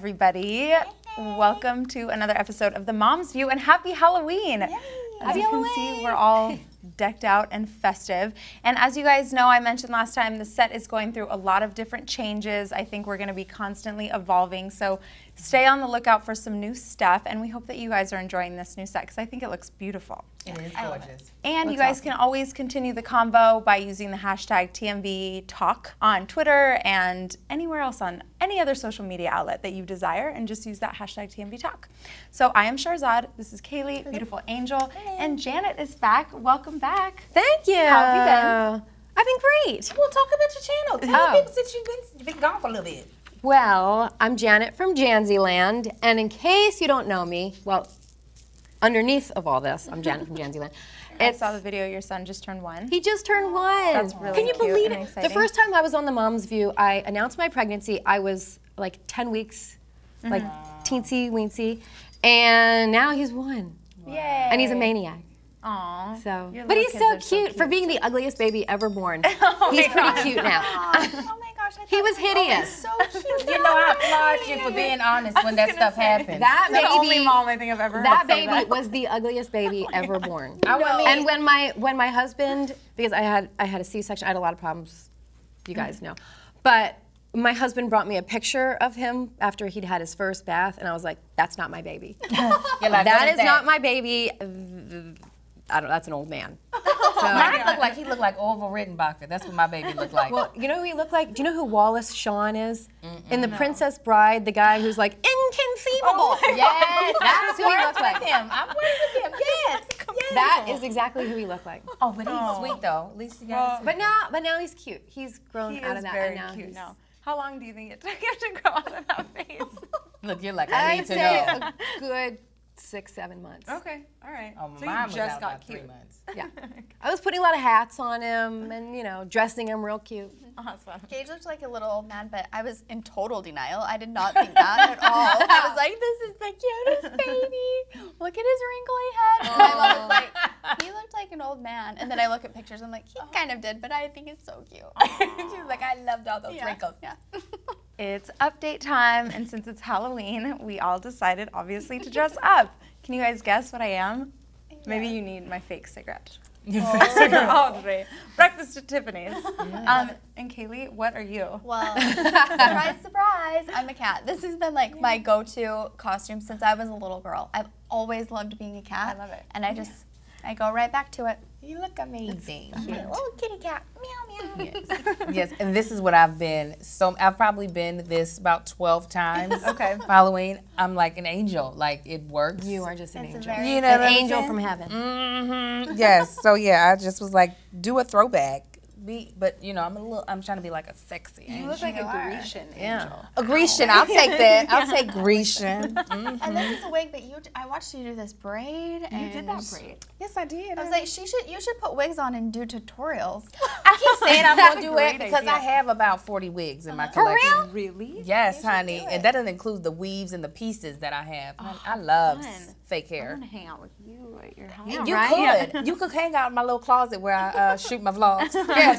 everybody. Hey. Welcome to another episode of The Mom's View, and happy Halloween. Yay. As you can see, we're all decked out and festive. And as you guys know, I mentioned last time, the set is going through a lot of different changes. I think we're going to be constantly evolving, so stay on the lookout for some new stuff, and we hope that you guys are enjoying this new set because I think it looks beautiful. It is gorgeous. And you guys can always continue the convo by using the hashtag TMVTalk on Twitter and anywhere else on any other social media outlet that you desire, and just use that hashtag TMVTalk. So I am Shahrzad, this is Kayli, beautiful angel, and Janet is back. Welcome back. Thank you. How have you been? I've been great. Well, talk about your channel. Tell people since you've been gone for a little bit. Well, I'm Janet from Jansyland, and in case you don't know me, well, underneath of all this, I'm Janet from Jansyland. I saw the video, your son just turned 1. He just turned 1. That's really Can you cute believe and it? exciting. The first time I was on The Mom's View, I announced my pregnancy. I was like 10 weeks, like teensy weensy, and now he's 1. Yay. And he's a maniac. Aww. So, but he's so cute for being the ugliest baby ever born. He's pretty cute now. Oh my gosh, he was hideous. Oh, so cute. You know, I applaud you for being honest when that stuff happens. That You're baby, the only mom I think I've ever heard that say baby was the ugliest baby ever born. No. And when my husband, because I had a C-section, I had a lot of problems, you guys know, but my husband brought me a picture of him after he'd had his first bath, and I was like, that's not my baby. That is not my baby. I don't know, that's an old man. Mine he looked like Orville Redenbacher. That's what my baby looked like. Well, you know who he looked like? Do you know who Wallace Shawn is? In The Princess Bride, the guy who's like, inconceivable. Yes, that's who he looked like. I'm with him. Yes. That is exactly who he looked like. Oh, but he's sweet though. At least he got But now he's cute. He's grown out of that. Very and now cute he's now. How long do you think it took him to grow out of that face? Look, you're like, I need I'd to say know. a good 6-7 months. Okay, all right. Oh, so mine you was just out got about cute. 3 months. Yeah. I was putting a lot of hats on him and, you know, dressing him real cute. Awesome. Gage looked like a little old man, but I was in total denial. I did not think that at all. I was like, this is the cutest baby. Look at his wrinkly head. And my mom was like, he looked like an old man. And then I look at pictures, I'm like, he kind of did, but I think it's so cute. She was like, I loved all those wrinkles. Yeah. It's update time, and since it's Halloween, we all decided, obviously, to dress up. Can you guys guess what I am? Yeah. Maybe you need my fake cigarette. Audrey. Breakfast at Tiffany's. Yes. And Kayli, what are you? Well, surprise, surprise, I'm a cat. This has been like my go-to costume since I was a little girl. I've always loved being a cat. I love it. And I go right back to it. You look amazing. Oh, kitty cat. Meow, meow. Yes. Yes, and this is what I've been. So I've probably been this about 12 times. Okay. Halloween, I'm like an angel. Like, it works. You are just an angel. You know An what I'm angel saying? from heaven. Mm-hmm. Yes. So yeah, I just was like, do a throwback. But you know, I'm trying to be like a sexy angel. You look like a Grecian angel. A Grecian, I'll take that. I'll take Grecian. And this is a wig, but I watched you do this braid. You did that braid. Yes, I did. I was like, you should put wigs on and do tutorials. I keep saying I'm gonna do great it because idea. I have about 40 wigs in my collection. For real? Really? Yes, honey, and that doesn't include the weaves and the pieces that I have. I love fake I hair. want to hang out with you at your house. You could hang out in my little closet where I shoot my vlogs. Yes.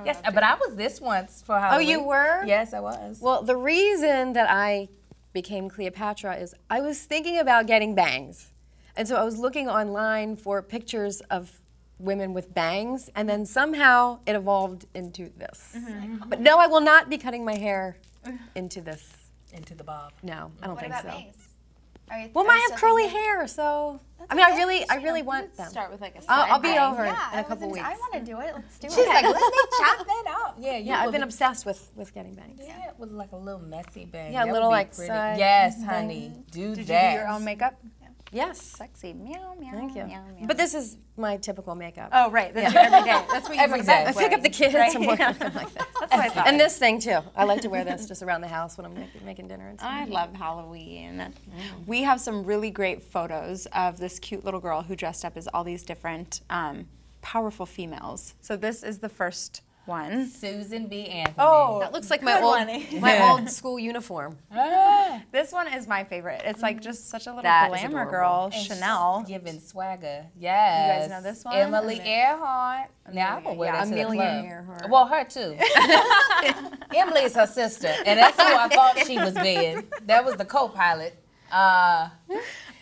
Yes, but I was this once for Halloween. Oh, you were? Yes, I was. Well, the reason that I became Cleopatra is I was thinking about getting bangs. And so I was looking online for pictures of women with bangs, and then somehow it evolved into this. But no, I will not be cutting my hair into this. Into the bob. No, I don't What think about so. bangs? Well, I have curly hair, so I mean, I really want them. Start with like a I'll be over in Yeah, a couple weeks. I want to do it. Let's do it. She's like, let me chop that out. Yeah, Yeah, I've been obsessed with getting bangs. Yeah, with like a little messy bang. Yeah, a That little, would be like, pretty. side Yes, honey, do Did that. you do your own makeup? Yes. Sexy. Meow, meow, Thank you. meow, meow. But this is my typical makeup. Oh, right. That's your every day. That's what you Every go to day. bed I pick up the wearing. kids and wear them like that. That's what I thought. And this thing too. I like to wear this just around the house when I'm making dinner and stuff. I love Halloween. We have some really great photos of this cute little girl who dressed up as all these different powerful females. So this is the first one. Susan B. Anthony. Oh, That looks like my old school uniform. This one is my favorite. It's like just such a little That is glamour adorable. girl, And Chanel. Giving swagger. Yes. You guys know this one? Emily Earhart. Now I'm gonna wear that to the Amelia club. Earhart. Well, her too. Emily is her sister, and that's who I thought she was being. That was the co-pilot. Oh,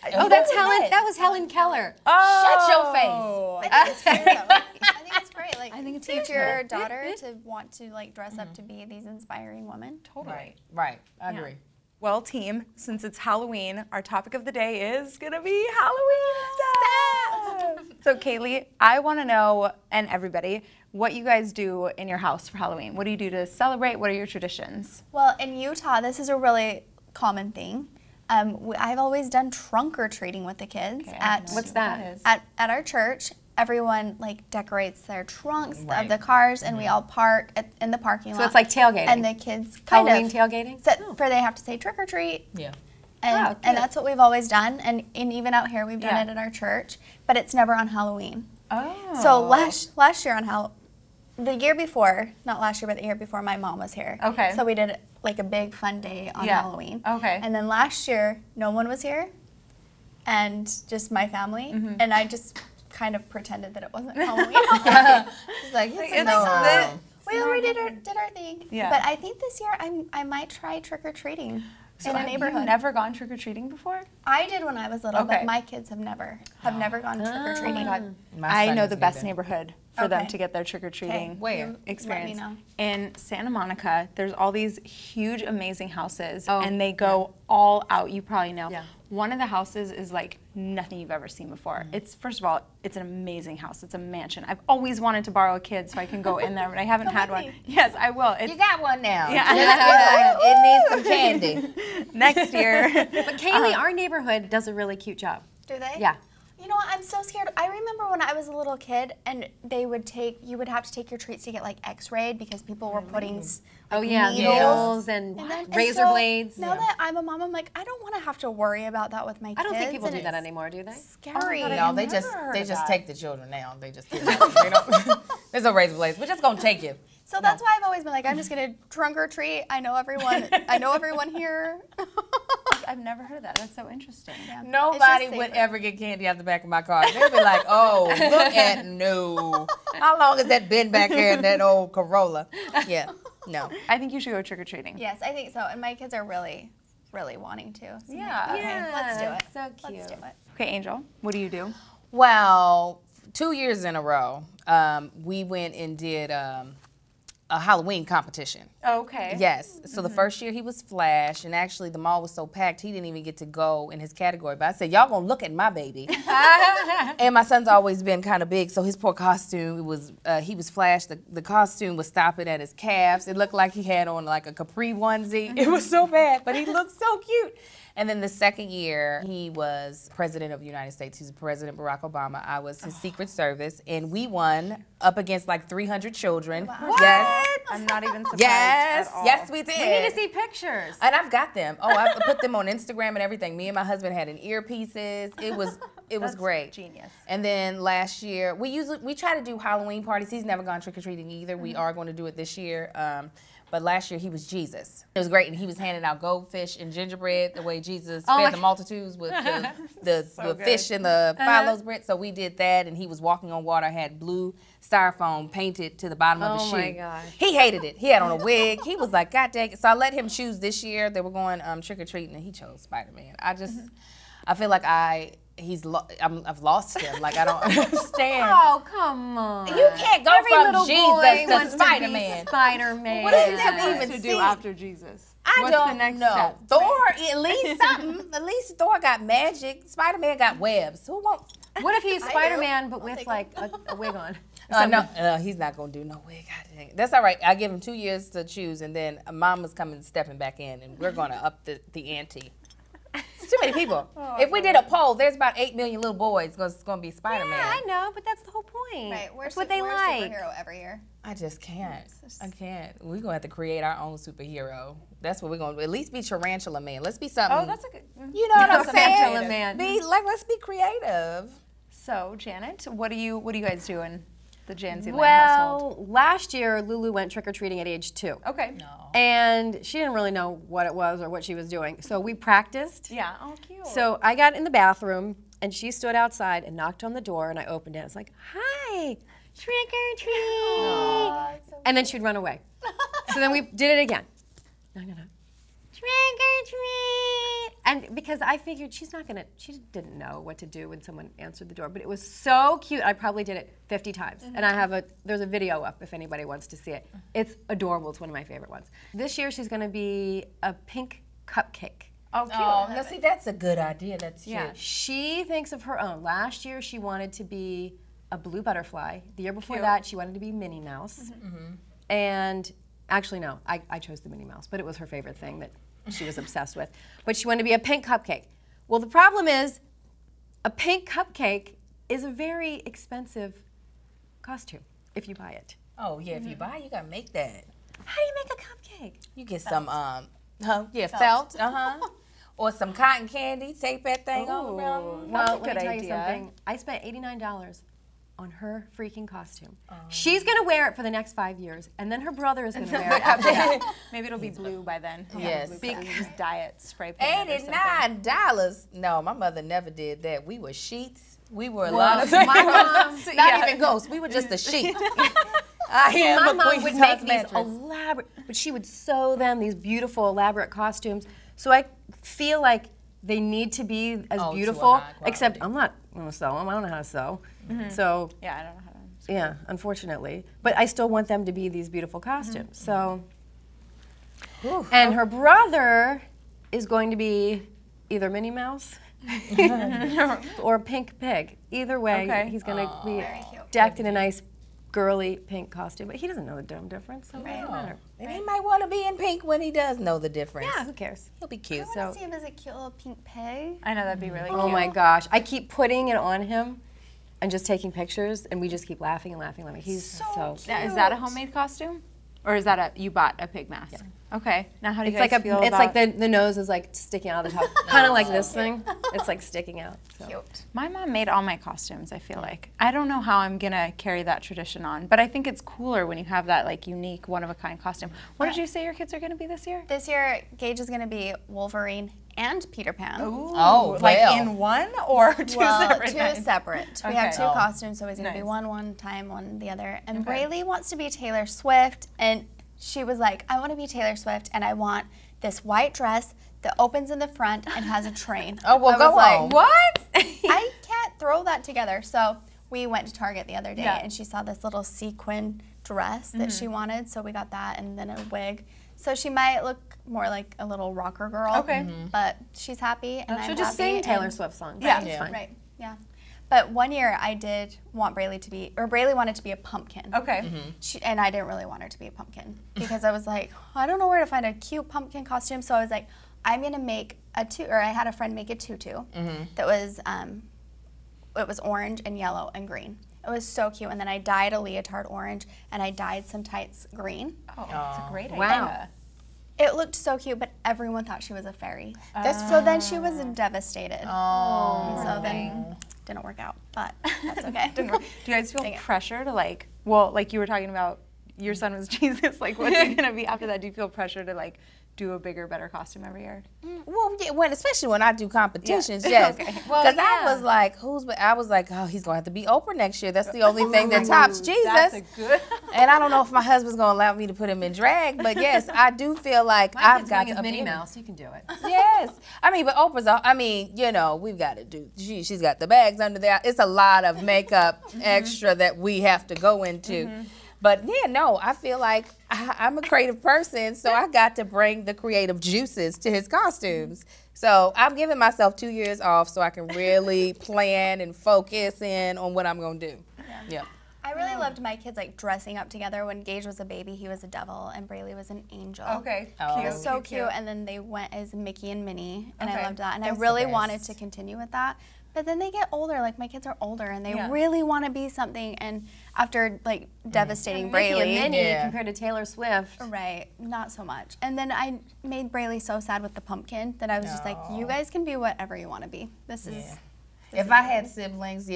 that's Helen. That was Helen Keller. Shut your face. I think it's great, though. I think it's great. Like, I think it's teach good. your daughter to want to like dress up to be these inspiring women. Totally. Right. I agree. Well, team, since it's Halloween, our topic of the day is gonna be Halloween stuff. So, Kayli, I want to know, and everybody, what you guys do in your house for Halloween. What do you do to celebrate? What are your traditions? Well, in Utah, this is a really common thing. I've always done trunk or treating with the kids What's that? at our church. Everyone like decorates their trunks of the cars, and we all park in the parking lot. So it's like tailgating. And the kids kind Halloween of tailgating? for they have to say trick or treat. Yeah. And that's what we've always done, and even out here we've done it at our church, but it's never on Halloween. Oh. So last year on the year before, not last year, but the year before, my mom was here. Okay. So we did like a big fun day on Halloween. Okay. And then last year, no one was here, and just my family, and I just kind of pretended that it wasn't Halloween. It's like, we already did our thing. Yeah. But I think this year I might try trick or treating in a neighborhood. You've never gone trick or treating before? I did when I was little, Okay. but my kids have never gone trick or treating. Oh my God. My I son know has the best neither. neighborhood for them Okay. to get their trick or treating Where? experience. Let me know. In Santa Monica, there's all these huge, amazing houses, Oh, and they go all out. You probably know. Yeah. One of the houses is like nothing you've ever seen before. It's, first of all, it's an amazing house. It's a mansion. I've always wanted to borrow a kid so I can go in there, but I haven't had one. Yes, I will. It's You got one now. Yeah. It needs some candy. next year. But Kayli, our neighborhood does a really cute job. Do they? Yeah. You know what? I'm so scared. I remember when I was a little kid, and you would have to take your treats to get like X-rayed because people were putting needles. Needles and And razor so blades. Now that I'm a mom, I'm like, I don't want to have to worry about that with my kids. I don't think people and do that it's anymore, do they? Scary. No, they just take the children now. They just they don't. There's no razor blades. We're just gonna take you. So that's why I've always been like, I'm just gonna trunk or treat. I know everyone. I know everyone here. I've never heard of that. That's so interesting. Yeah. Nobody It's just would safer. ever get candy out the back of my car. They'd be like, "Oh, look at no. How long has that been back here in that old Corolla?" Yeah, no. I think you should go trick or treating. Yes, I think so. And my kids are really, really wanting to. So I'm Yeah. like, okay, let's do it. So cute. Let's do it. Okay, Angel, what do you do? Well, 2 years in a row, we went and did a Halloween competition. Okay. Yes. So the first year he was Flash, and actually the mall was so packed he didn't even get to go in his category. But I said, y'all gonna look at my baby. And my son's always been kind of big, so his poor costume, he was Flash. The costume was stopping at his calves. It looked like he had on like a capri onesie. It was so bad, but he looked so cute. And then the second year, he was President of the United States. He was President Barack Obama. I was his Secret Service, and we won up against like 300 children. What? Yes. I'm not even surprised Yes, at all. yes, we did. We need to see pictures. And I've got them. Oh, I put them on Instagram and everything. Me and my husband had an earpieces. It was That's great. Genius. And then last year, we try to do Halloween parties. He's never gone trick or treating either. We are going to do it this year. But last year he was Jesus. It was great, and he was handing out goldfish and gingerbread the way Jesus fed the multitudes with the fish and the 5 loaves of bread. So we did that, and he was walking on water, had blue styrofoam painted to the bottom of his shoe. Oh my gosh. He hated it. He had on a wig. He was like, God dang it. So I let him choose this year. They were going trick or treating, and he chose Spider-Man. I feel like I've lost him. Like I don't understand. Oh, come on. You can't go Every from little Jesus boy to wants to be Spider-Man. Spider-Man. What does that What even to see? do after Jesus? I What's don't the next know. step? Thor, at least something. At least Thor got magic. Spider-Man got webs. Who wants? What if he's Spider-Man but with take like a wig on? No, he's not gonna do no wig. God dang it. That's all right. I give him 2 years to choose, and then Mama's coming, stepping back in, and we're gonna up the ante. It's too many people. If we did a poll, there's about 8 million little boys. It's gonna be Spider-Man. Yeah, I know, but that's the whole point. Right, we're That's what they like. superhero every year. I just can't. I can't. We're gonna have to create our own superhero. That's what we're gonna do. At least be Tarantula Man. Let's be something. Oh, that's a good. You know what I'm saying? Tarantula Man. Let's be creative. So, Janet, what are you guys doing? the Janzi Lane Well, household? last year Lulu went trick-or-treating at age 2. Okay. No. And she didn't really know what it was or what she was doing. So we practiced. Yeah. Oh, cute. So I got in the bathroom and she stood outside and knocked on the door and I opened it. I was like, hi, trick or treat. And then she'd run away. So then we did it again. No. Trick or treat. And because I figured she didn't know what to do when someone answered the door, but it was so cute. I probably did it 50 times. And there's a video up if anybody wants to see it. It's adorable. It's one of my favorite ones. This year she's gonna be a pink cupcake. Oh, cute. Oh, now see, that's a good idea. That's cute. Yeah. She thinks of her own. Last year she wanted to be a blue butterfly. The year before that she wanted to be Minnie Mouse. And actually no, I chose the Minnie Mouse, but it was her favorite thing that she was obsessed with. But she wanted to be a pink cupcake. Well, the problem is a pink cupcake is a very expensive costume if you buy it. Oh yeah, if you buy, you gotta make that. How do you make a cupcake? You get some felt, or some cotton candy. Tape that thing all around. Well, good let me tell you idea. something. I spent $89 on her freaking costume. She's gonna wear it for the next 5 years, and then her brother is gonna wear it after that. Maybe it'll be blue by then. Yes. Because diet spray paint. or something. $89. No, my mother never did that. We were sheets. We were a lot of my mom, not even ghosts. We were just a sheet. my mom would make these elaborate, but she would sew them, these beautiful, elaborate costumes. So I feel like they need to be as to a beautiful, high quality. except I'm not gonna sew them. I don't know how to sew. So Yeah, I don't know how to. yeah, unfortunately. But I still want them to be these beautiful costumes. So, and her brother is going to be either Minnie Mouse or Pink Pig. Either way, he's going to be decked in a nice girly pink costume. But he doesn't know the damn difference, so it doesn't matter. And he might want to be in pink when he does know the difference. Yeah, who cares? He'll be cute. I want to see him as a cute little pink pig. I know that'd be really cute. Oh my gosh. I keep putting it on him and just taking pictures, and we just keep laughing and laughing and laughing. He's so cute. Now, is that a homemade costume? Or is that you bought a pig mask? Yeah. Okay. Now how do you It's guys like feel it's about... like the nose is like sticking out of the top, kind of like this thing. It's like sticking out. So. Cute. My mom made all my costumes, I feel like. I don't know how I'm gonna carry that tradition on, but I think it's cooler when you have that like unique, one-of-a-kind costume. What did you say your kids are gonna be this year? This year, Gage is going to be Wolverine and Peter Pan. Oh, Like well. in one or two separate two nights? separate. We have two costumes, so he's going to be Nice. one time, one the other. And Reilly wants to be Taylor Swift, and she was like, I want to be Taylor Swift, and I want this white dress that opens in the front and has a train. Oh, well, I go was like, on. What? I can't throw that together. So we went to Target the other day, Yeah. and she saw this little sequin dress that she wanted, so we got that, and then a wig. So she might look more like a little rocker girl. Okay. But she's happy, and I'm She'll just happy, sing Taylor and- Swift songs. Yeah. It's fine. Right, yeah. But one year I did want Reilly to be, or Reilly wanted to be a pumpkin. Okay. And I didn't really want her to be a pumpkin because I was like, I don't know where to find a cute pumpkin costume. So I was like, I'm gonna make a I had a friend make a tutu that was, it was orange and yellow and green. It was so cute. And then I dyed a leotard orange and I dyed some tights green. Oh, that's a great idea. Wow. It looked so cute, but everyone thought she was a fairy. So then she was devastated. So then didn't work out, but that's okay. Do you guys feel Dang it. pressure to like, well, like you were talking about your son was Jesus, like what's he gonna be after that? Do you feel pressure to like do a bigger, better costume every year? Well, yeah, especially when I do competitions, yes. Because I was like, I was like, oh, he's gonna have to be Oprah next year. That's the only thing that tops Jesus. That's a good. And I don't know if my husband's gonna allow me to put him in drag, but yes, I do feel like I've got to. Minnie Mouse. You can do it. Yes, I mean, but Oprah's. I mean, you know, we've got to do. She's got the bags under there. It's a lot of makeup extra that we have to go into. But yeah, no, I feel like I'm a creative person, so I got to bring the creative juices to his costumes. So I'm giving myself 2 years off so I can really plan and focus in on what I'm gonna do. Yeah. I really loved my kids like dressing up together. When Gage was a baby, he was a devil, and Reilly was an angel. Okay. It was so cute. And then they went as Mickey and Minnie, and I loved that. And I That's the really best. wanted to continue with that. But then they get older, like my kids are older, and they really want to be something. And after like devastating Mickey Reilly, and Minnie compared to Taylor Swift. right, not so much. And then I made Reilly so sad with the pumpkin that I was just like, you guys can be whatever you want to be. This is. If I had siblings,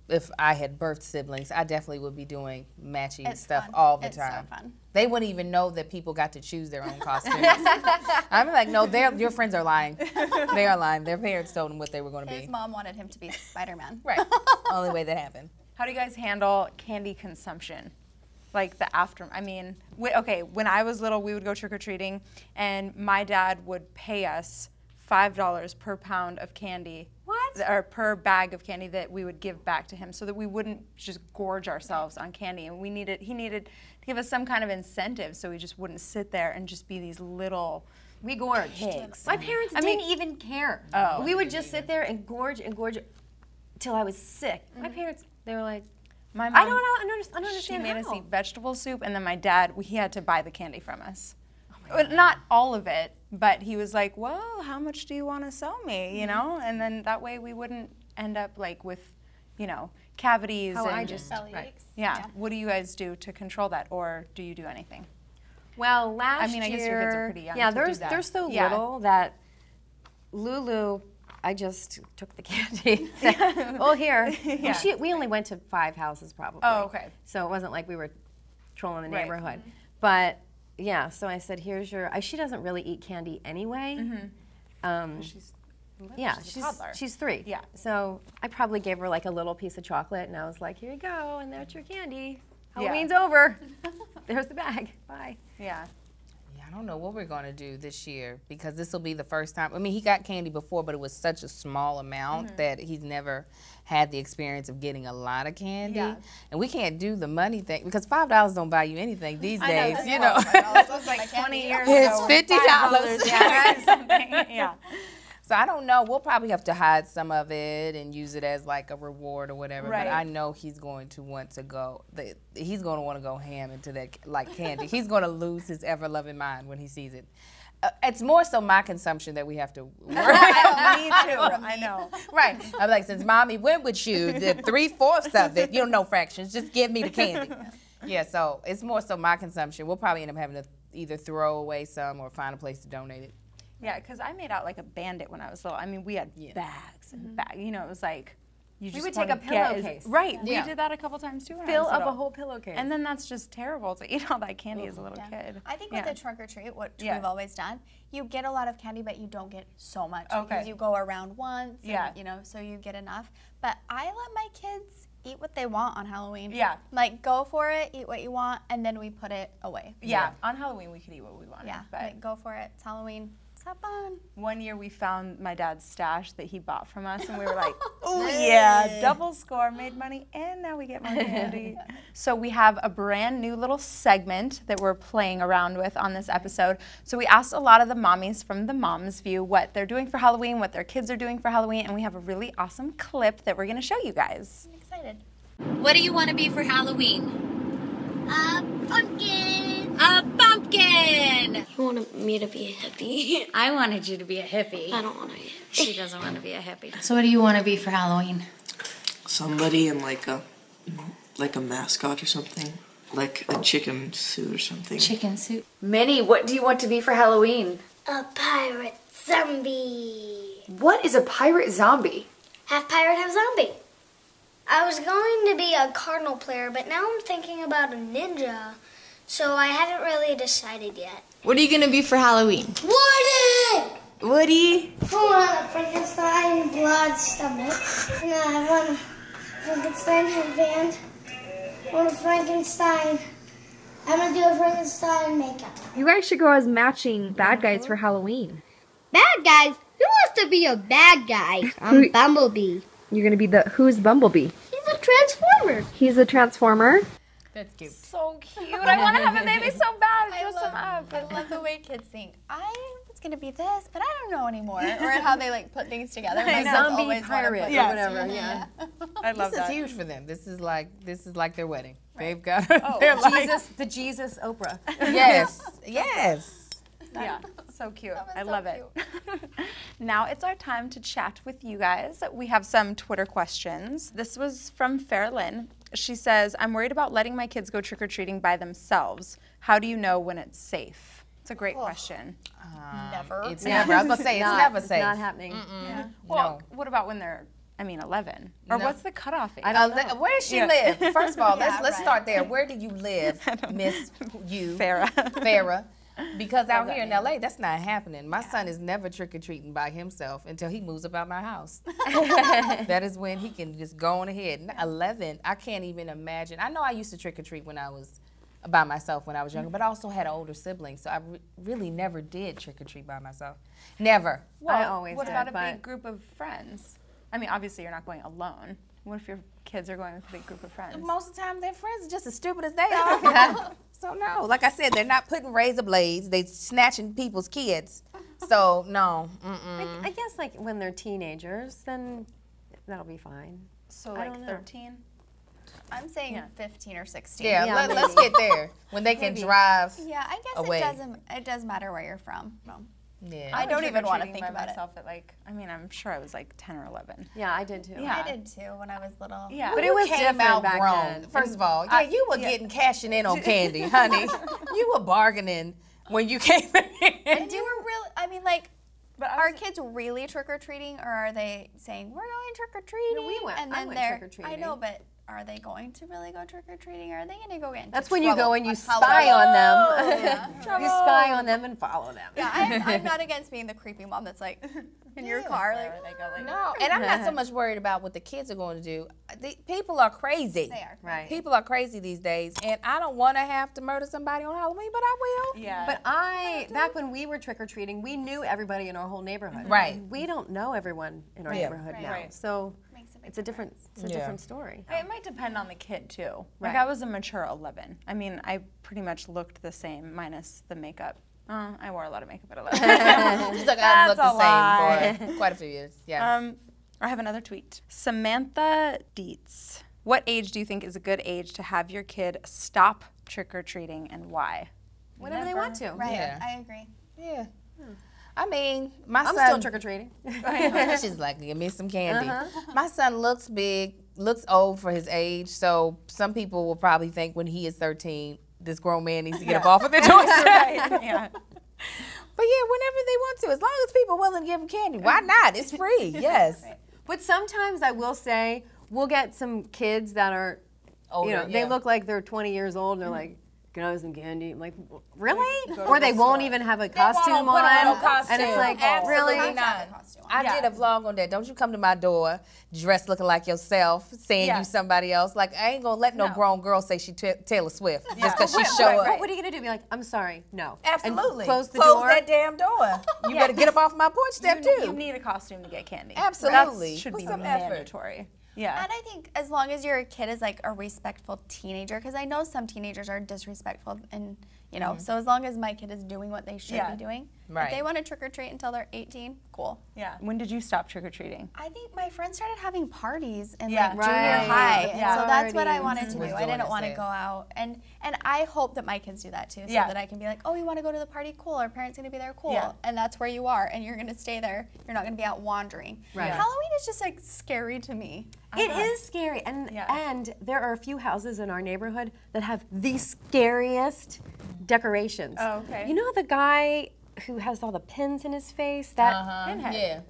if I had birthed siblings, I definitely would be doing matching It's stuff fun. all the It's time. so fun. They wouldn't even know that people got to choose their own costumes. I'm like, no, your friends are lying. They are lying. Their parents told them what they were going to be. His mom wanted him to be Spider-Man. Right. Only way that happened. How do you guys handle candy consumption? Like the after, I mean, okay, when I was little, we would go trick-or-treating, and my dad would pay us $5 per pound of candy. What? Or per bag of candy that we would give back to him so that we wouldn't just gorge ourselves on candy. And he needed to give us some kind of incentive so we just wouldn't sit there and just be these little We gorged. pigs. My parents didn't even care. Oh. We would just sit there and gorge till I was sick. My parents, they were like, My mom, I don't understand she made us how. eat vegetable soup, and then my dad, he had to buy the candy from us. Not all of it, but he was like, well, how much do you want to sell me, you know? And then that way we wouldn't end up like with, you know, cavities How and I just, Belly right. aches. yeah. What do you guys do to control that, or do you do anything? Well, last year, I guess your kids are pretty young yeah, to do that. they're so Yeah. little that Lulu, I just took the candy. Oh, here. Yeah. Well, we only went to 5 houses probably. Oh, okay. So it wasn't like we were trolling the Right. neighborhood. But yeah, so I said, here's your, she doesn't really eat candy anyway. She's little, Yeah, she's a toddler. she's 3. Yeah. So I probably gave her like a little piece of chocolate, and I was like, here you go, and there's your candy. Yeah. Halloween's over. There's the bag. Bye. Yeah. Yeah, I don't know what we're going to do this year because this will be the first time. I mean, he got candy before, but it was such a small amount that he's never had the experience of getting a lot of candy. Yeah. And we can't do the money thing because $5 don't buy you anything these days, that's you a lot. know. It was like 20 years It's ago. $50. Yeah, something. Yeah. So I don't know. We'll probably have to hide some of it and use it as like a reward or whatever. Right. But I know he's going to want to go. He's going to want to go ham into that like candy. He's going to lose his ever-loving mind when he sees it. It's more so my consumption that we have to work. Me too. I know. Right. I'm like, since mommy went with you, the 3/4 of it, you don't know fractions. Just give me the candy. Yeah. So it's more so my consumption. We'll probably end up having to either throw away some or find a place to donate it. Yeah, because I made out like a bandit when I was little. I mean, we had bags and bags. You know, it was like you just would take a wanna get pillowcase. Right. Yeah. We did that a couple times too. When I Fill was up little. a whole pillowcase. And then that's just terrible to eat all that candy as a little kid. I think with the trunk or treat, what Yeah. we've always done, you get a lot of candy, but you don't get so much Okay. because you go around once, and, Yeah. you know, so you get enough. But I let my kids eat what they want on Halloween. Yeah. Like, go for it, eat what you want, and then we put it away. Yeah. On Halloween we could eat what we wanted. Yeah, But like, go for it. It's Halloween. Let's have fun. one year we found my dad's stash that he bought from us, and we were like, oh yeah, double score, made money, and now we get more candy. So we have a brand new little segment that we're playing around with on this episode. So we asked a lot of the mommies from the mom's view what they're doing for Halloween, what their kids are doing for Halloween, and we have a really awesome clip that we're gonna show you guys. I'm excited. What do you want to be for Halloween? A pumpkin. A pumpkin! You wanted me to be a hippie. I wanted you to be a hippie. I don't want to be. She doesn't want to be a hippie. So what do you want to be for Halloween? Somebody in like a mascot or something, like a chicken suit or something. Chicken soup. Minnie, what do you want to be for Halloween? A pirate zombie. What is a pirate zombie? Half pirate, half zombie. I was going to be a cardinal player, but now I'm thinking about a ninja, so I haven't really decided yet. What are you going to be for Halloween? Woody! Woody? I want a Frankenstein blood stomach. And I want a Frankenstein headband. I want a Frankenstein. I'm going to do a Frankenstein makeup. You guys should go as matching bad guys for Halloween. Bad guys? Who wants to be a bad guy? I'm Bumblebee. You're going to be who's Bumblebee? He's a transformer. He's a transformer. That's cute. So cute. I want to have a baby so bad. Dress him up. I love the way kids think. I was gonna be this, but I don't know anymore. Or how they like put things together. My son's Zombie always wanna pirate put or things whatever. together. Yeah. I love This is that. huge for them. This is like their wedding. They've got Oh, their life. The Jesus Oprah. Yes. Yes. Yeah, so cute. was I so love it. Now it's our time to chat with you guys. We have some Twitter questions. This was from Fairlyn. She says, I'm worried about letting my kids go trick-or-treating by themselves. How do you know when it's safe? It's a great question. Never. It's never. I was gonna say it's never safe. It's not happening. Well, what about when they're I mean, 11. Or what's the cutoff age? I don't know. Where does she live? First of all, let's start there. Where do you live, Miss Farrah? Because out here in LA, that's not happening. My son is never trick-or-treating by himself until he moves up out my house. That is when he can just go on ahead. 11, I can't even imagine. I know I used to trick-or-treat when I was by myself when I was younger, but I also had an older sibling, so I really never did trick-or-treat by myself. Never. Well, I always what did, about a big group of friends? I mean, obviously you're not going alone. What if your kids are going with a big group of friends? Most of the time, their friends are just as stupid as they are. So no, like I said, they're not putting razor blades. They snatching people's kids. So no. I guess like when they're teenagers, then that'll be fine. So like 13? I'm saying 15 or 16. Yeah, let's get there when they can drive. Yeah, I guess away. it does matter where you're from. Yeah. I don't even want to think about myself at like, I mean, I'm sure I was like 10 or 11. Yeah, I did too. Yeah, I did too when I was little. Yeah, but it was different back then. First of all, you were cashing in on candy, honey. You were bargaining when you came in. And you were really, I mean, like, are kids really trick-or-treating, or are they saying, we're going trick-or-treating? No, we went. And then I went trick-or-treating. I know, but are they going to really go trick-or-treating, or are they going to go get into That's when trouble? you go and you spy on them. Yeah. You spy on them and follow them. Yeah, I'm not against being the creepy mom that's like in your car. Like, they go like, no, and I'm not so much worried about what the kids are going to do. People are crazy. They are crazy. Right. People are crazy these days, and I don't want to have to murder somebody on Halloween, but I will. Yeah. But back when we were trick-or-treating, we knew everybody in our whole neighborhood. Right. We don't know everyone in our neighborhood now. Right. So it's a different story. It might depend on the kid too. Like Right. I was a mature 11. I mean, I pretty much looked the same minus the makeup. I wore a lot of makeup at 11. She's like, I looked the same for quite a few years. Yeah. I have another tweet. Samantha Dietz. What age do you think is a good age to have your kid stop trick-or-treating, and why? Whenever they want to. Right, Yeah. I agree. Yeah. I mean, my I'm son. still trick-or-treating. She's like, give me some candy. My son looks big, looks old for his age, so some people will probably think when he is 13, this grown man needs to get up off of the doorstep. Yeah. But yeah, whenever they want to, as long as people are willing to give them candy, why not? It's free, yes. But sometimes I will say, we'll get some kids that are, Older, they look like they're 20 years old and they're like, can I have some candy? I'm like, really? Or they won't even have a costume on. And it's like, Absolutely really? not. I did a vlog on that. Don't you come to my door dressed looking like yourself, saying you somebody else. Like, I ain't gonna let no grown girl say she Taylor Swift just because she show up. What are you gonna do? Be like, I'm sorry, no. Absolutely. And close the door. That damn door. You better get up off my porch step too. You need a costume to get candy. Absolutely. That should be some effort. mandatory. Yeah. And I think as long as your kid is like a respectful teenager, because I know some teenagers are disrespectful, and you know, so as long as my kid is doing what they should be doing, if they want to trick or treat until they're 18, cool. Yeah. When did you stop trick or treating? I think my friends started having parties in Yeah. like junior high, Yeah. so that's what I wanted to Was do. I doing didn't it want to safe. go out, and I hope that my kids do that too, so that I can be like, oh, you want to go to the party? Cool. Our parents gonna be there? Cool. And that's where you are, and you're gonna stay there. You're not gonna be out wandering. Right. Halloween is just like scary to me. It is scary, and there are a few houses in our neighborhood that have the scariest decorations. Oh, okay. You know the guy who has all the pins in his face? That Pinhead. Yeah.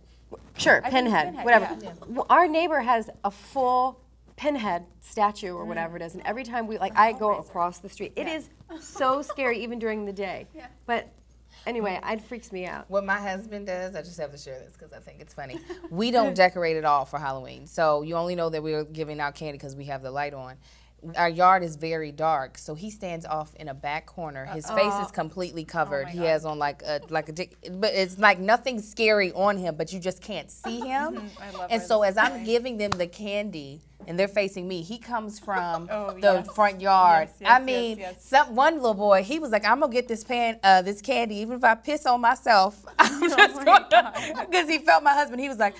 Sure, I think Pinhead, Pinhead, whatever. yeah. Well, our neighbor has a full Pinhead statue or whatever it is, and every time I go across the street, it is so scary even during the day. But anyway, it freaks me out. What my husband does, I just have to share this because I think it's funny. We don't decorate at all for Halloween. So you only know that we're giving out candy because we have the light on. Our yard is very dark, so he stands off in a back corner. His face is completely covered. He has on like a dick, but it's like nothing scary on him, but you just can't see him. And so as I'm giving them the candy, and they're facing me, he comes from the front yard. I mean, one little boy, he was like, I'm gonna get this candy, even if I piss on myself. I'm just going because he felt my husband. He was like,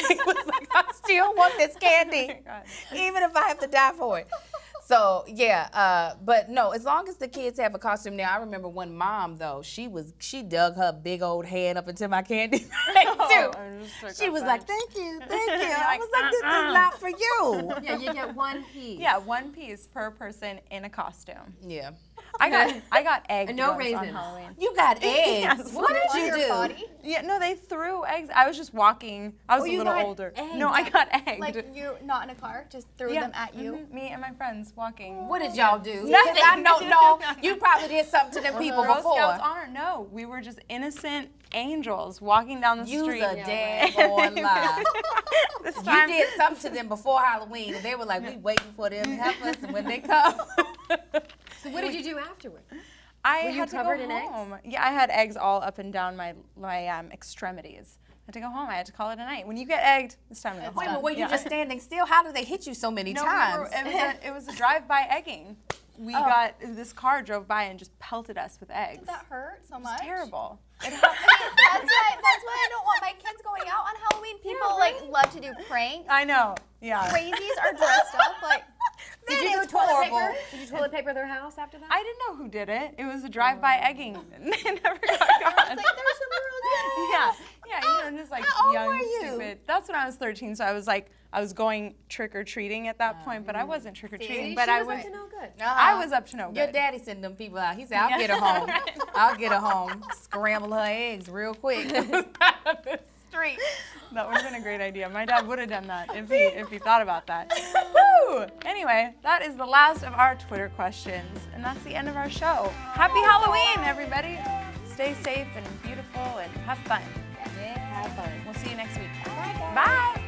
he was like, I still want this candy, even if I have to die for it. So yeah, but no, as long as the kids have a costume. Now I remember one mom though, she dug her big old hand up into my candy too. She was like, thank you. I was like, this is not for you. Yeah, you get one piece. Yeah, one piece per person in a costume. Yeah. I got eggs. And no on raisins. Halloween. You got eggs. Yes. What did you Your do? body? Yeah, no, they threw eggs. I was just walking. I was a little older. No, I got egged. Like you're not in a car, just threw them at you. Me and my friends walking. What did y'all do? Nothing. I don't know. You probably did something to them people Girl before. Scouts honor. No, we were just innocent angels walking down the street. You's a daggone lie. This You time, did something to them before Halloween, and they were like, we waiting for them to help us, and when they come. So what did you do afterward? I Were you had to covered go in eggs? home. Yeah, I had eggs all up and down my extremities. I had to go home. I had to call it a night. When you get egged, it's time to go home. Wait a minute, were you just standing still? How did they hit you so many times? It was a drive-by egging. We got, this car drove by and just pelted us with eggs. Did that hurt so much? It was terrible. That's why I don't want my kids going out on Halloween. People like love to do pranks. I know. Yeah. Crazies are dressed up like. Did you do toilet paper? Did you toilet paper their house after that? I didn't know who did it. It was a drive-by egging. It never got caught. There's some rules. Yeah, just like young, stupid. That's when I was 13, so I was going trick-or-treating at that point, but I wasn't trick-or-treating. But I was up to no good. I was up to no good. Your daddy sent them people out. He said, I'll get her home. I'll get her home. Scramble her eggs real quick. Street. That would have been a great idea. My dad would have done that if he thought about that. Woo! Anyway, that is the last of our Twitter questions, and that's the end of our show. Happy Halloween, everybody. Stay safe and beautiful and have fun. Yeah, have fun. We'll see you next week. Bye.